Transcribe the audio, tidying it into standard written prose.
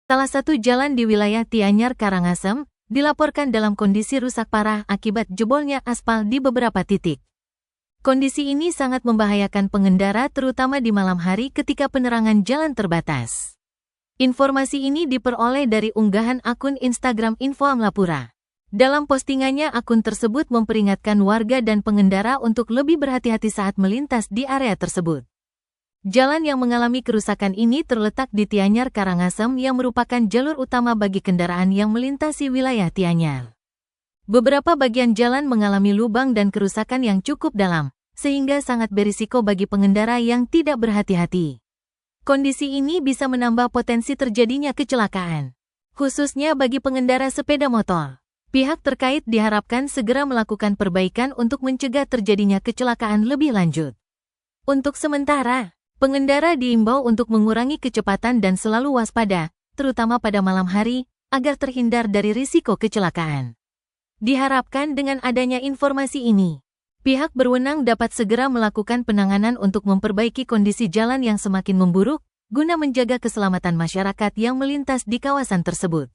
Salah satu jalan di wilayah Tianyar, Karangasem, dilaporkan dalam kondisi rusak parah akibat jebolnya aspal di beberapa titik. Kondisi ini sangat membahayakan pengendara terutama di malam hari ketika penerangan jalan terbatas. Informasi ini diperoleh dari unggahan akun Instagram Info Amlapura. Dalam postingannya, akun tersebut memperingatkan warga dan pengendara untuk lebih berhati-hati saat melintas di area tersebut. Jalan yang mengalami kerusakan ini terletak di Tianyar, Karangasem yang merupakan jalur utama bagi kendaraan yang melintasi wilayah Tianyar. Beberapa bagian jalan mengalami lubang dan kerusakan yang cukup dalam, sehingga sangat berisiko bagi pengendara yang tidak berhati-hati. Kondisi ini bisa menambah potensi terjadinya kecelakaan, khususnya bagi pengendara sepeda motor. Pihak terkait diharapkan segera melakukan perbaikan untuk mencegah terjadinya kecelakaan lebih lanjut. Untuk sementara, pengendara diimbau untuk mengurangi kecepatan dan selalu waspada, terutama pada malam hari, agar terhindar dari risiko kecelakaan. Diharapkan dengan adanya informasi ini, pihak berwenang dapat segera melakukan penanganan untuk memperbaiki kondisi jalan yang semakin memburuk, guna menjaga keselamatan masyarakat yang melintas di kawasan tersebut.